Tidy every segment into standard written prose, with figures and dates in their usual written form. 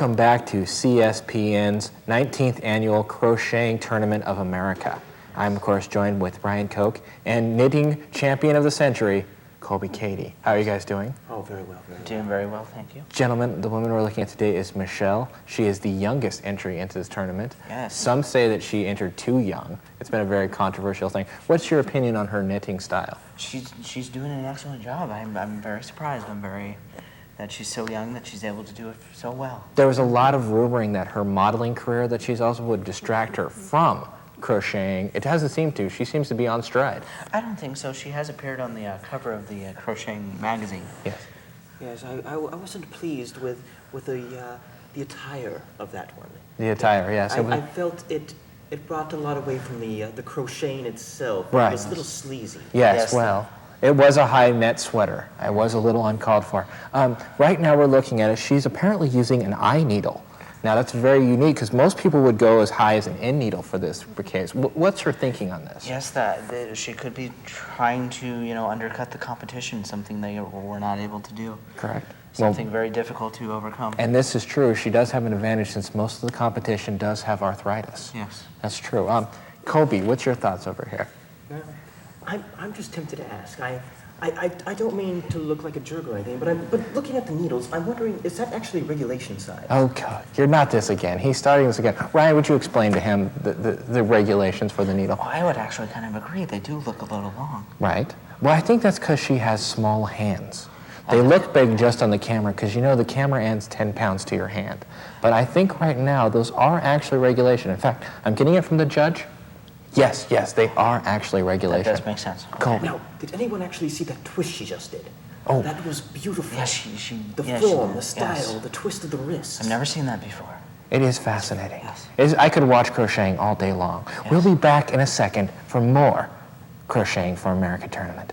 Welcome back to CSPN's 19th Annual Crocheting Tournament of America. I'm, of course, joined with Ryan Koch and knitting champion of the century, Colby Cady. How are you guys doing? Oh, very well, very well. Doing very well, thank you. Gentlemen, the woman we're looking at today is Michelle. She is the youngest entry into this tournament. Yes. Some say that she entered too young. It's been a very controversial thing. What's your opinion on her knitting style? She's doing an excellent job. I'm very surprised. That she's so young that she's able to do it so well. There was a lot of rumoring that her modeling career that she's also would distract her from crocheting. It doesn't seem to. She seems to be on stride. I don't think so. She has appeared on the cover of the Crocheting magazine. Yes. Yes, I wasn't pleased with the attire of that one. The attire, yes. I felt it brought a lot away from the crocheting itself. Right. It was a little sleazy. Yes, well, it was a high net sweater. It was a little uncalled for. Right now we're looking at it. She's apparently using an eye needle. Now that's very unique because most people would go as high as an end needle for this case. What's her thinking on this? Yes, that she could be trying to, undercut the competition, something they were not able to do. Correct. Something very difficult to overcome. And this is true. She does have an advantage since most of the competition does have arthritis. Yes. That's true. Colby, what's your thoughts over here? I'm just tempted to ask. I don't mean to look like a jerk or anything, but looking at the needles, I'm wondering, is that actually regulation size? Oh, God, you're not this again. He's starting this again. Ryan, would you explain to him the regulations for the needle? Oh, I would actually kind of agree. They do look a little long. Right. Well, I think that's because she has small hands. They look big just on the camera because, the camera adds 10 pounds to your hand. But I think right now those are actually regulation. In fact, I'm getting it from the judge. Yes, they are actually regulation. That does make sense. Colby. Now, did anyone actually see that twist she just did? Oh. That was beautiful. Yes, The form, the style, the twist of the wrist. I've never seen that before. It is fascinating. Yes. I could watch crocheting all day long. Yes. We'll be back in a second for more Crocheting for America tournament.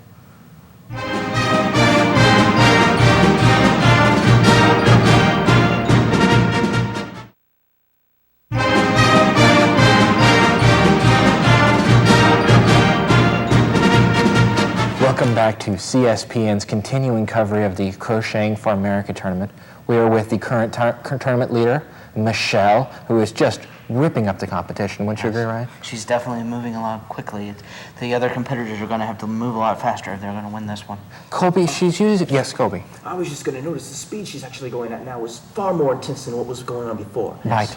Welcome back to CSPN's continuing coverage of the Crocheting for America tournament. We are with the current tournament leader, Michelle, who is just ripping up the competition. Wouldn't you agree, Ryan? She's definitely moving along quickly. The other competitors are going to have to move a lot faster if they're going to win this one. Colby, she's using... Yes, Colby. I was just going to notice the speed she's actually going at now is far more intense than what was going on before. Right.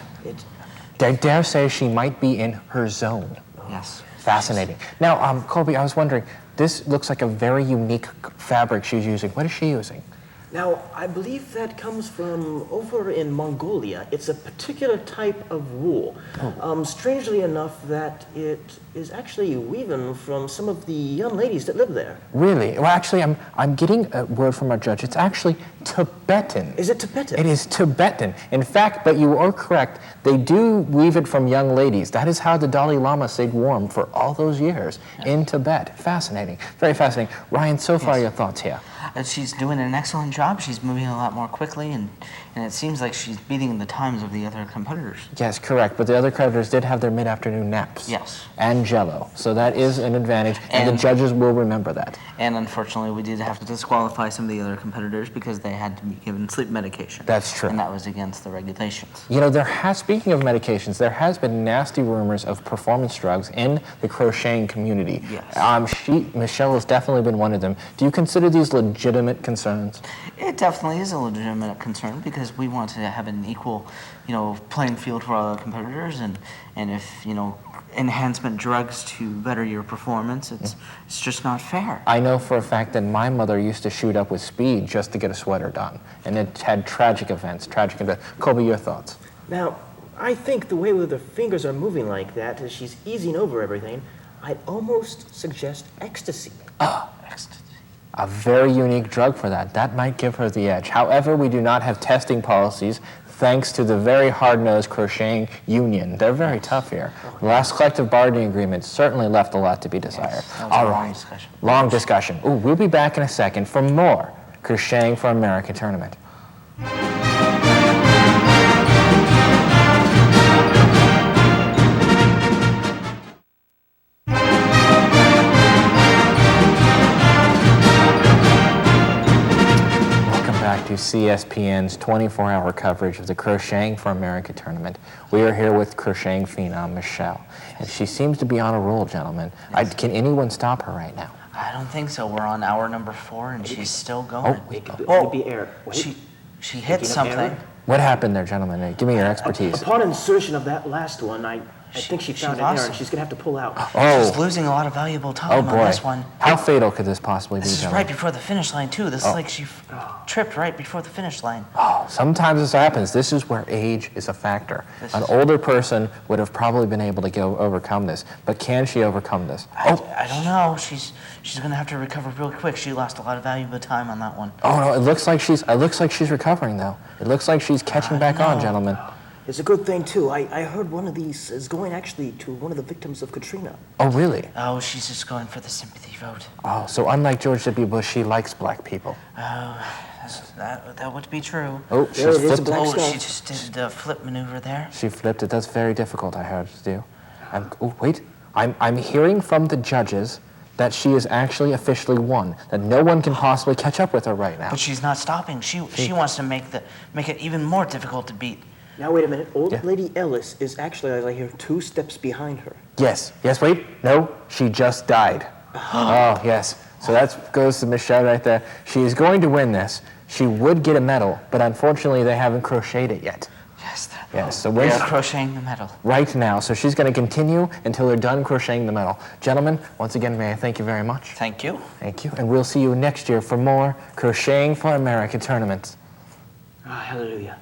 I dare say she might be in her zone. Yes. Fascinating. Now, Colby, I was wondering, this looks like a very unique fabric she's using. What is she using? Now, I believe that comes from over in Mongolia. It's a particular type of wool. Strangely enough, that it is actually woven from some of the young ladies that live there. Really? Well, actually, I'm getting a word from our judge. It's actually Tibetan. Is it Tibetan? It is Tibetan. In fact, but you are correct, they do weave it from young ladies. That is how the Dalai Lama stayed warm for all those years in Tibet. Fascinating. Very fascinating. Ryan, so far your thoughts here? She's doing an excellent job. She's moving a lot more quickly, and it seems like she's beating the times of the other competitors. Yes, correct. But the other competitors did have their mid-afternoon naps. Yes. And Jell-O. So that is an advantage, and the judges will remember that. And unfortunately, we did have to disqualify some of the other competitors because they had to be given sleep medication. That's true. And that was against the regulations. Speaking of medications, there has been nasty rumors of performance drugs in the crocheting community. Yes. Michelle has definitely been one of them. Do you consider these legitimate concerns? It definitely is a legitimate concern because we want to have an equal, playing field for all the competitors, and if, enhancement drugs to better your performance, it's just not fair. I know for a fact that my mother used to shoot up with speed just to get a sweater done, and it had tragic events. Colby, your thoughts? Now, I think the way with her fingers are moving like that, as she's easing over everything, I'd almost suggest ecstasy. Ecstasy. A very unique drug for that. That might give her the edge. However, we do not have testing policies thanks to the very hard-nosed crocheting union. They're very tough here. The last collective bargaining agreement certainly left a lot to be desired. Yes, that was a long discussion. Long discussion. Ooh, we'll be back in a second for more Crocheting for America tournament. to CSPN's 24-hour coverage of the Crocheting for America tournament. We are here with crocheting phenom Michelle, and she seems to be on a roll, gentlemen. Can anyone stop her right now? I don't think so. We're on hour number 4, and she's still going. It could only be air. She hit something. error? What happened there, gentlemen? Give me your expertise. Upon insertion of that last one, I think she found an lost error, it. and she's going to have to pull out. She's losing a lot of valuable Oh time on boy. this one. How fatal could this possibly be, This is gentlemen? right before the finish line, too. This is like she tripped right before the finish line. Oh, sometimes this happens. This is where age is a factor. An older person would have probably been able to overcome this, but can she overcome this? I don't know. She's going to have to recover real quick. She lost a lot of valuable time on that one. Oh no! It looks like she's recovering though. It looks like she's catching back on, gentlemen. It's a good thing, too. I heard one of these is going actually to one of the victims of Katrina. Oh really? Oh, she's just going for the sympathy vote. Oh, so unlike George W. Bush, she likes black people. That would be true. Oh, There it is, she flipped. a black skull. She just did the flip maneuver there. She flipped it. That's very difficult. I heard to do. Oh wait, I'm hearing from the judges that she is actually officially won. That no one can possibly catch up with her right now. But she's not stopping. She wants to make it even more difficult to beat. Now, wait a minute. Old Yeah. Lady Ellis is actually, as I hear, 2 steps behind her. Yes. Wait. No, she just died. Oh yes. So that goes to Michelle right there. She is going to win this. She would get a medal, but unfortunately they haven't crocheted it yet. Yes, so We're we're crocheting the medal. right now. So she's going to continue until they're done crocheting the medal. Gentlemen, once again, may I thank you very much. Thank you. Thank you. And we'll see you next year for more Crocheting for America tournaments. Hallelujah.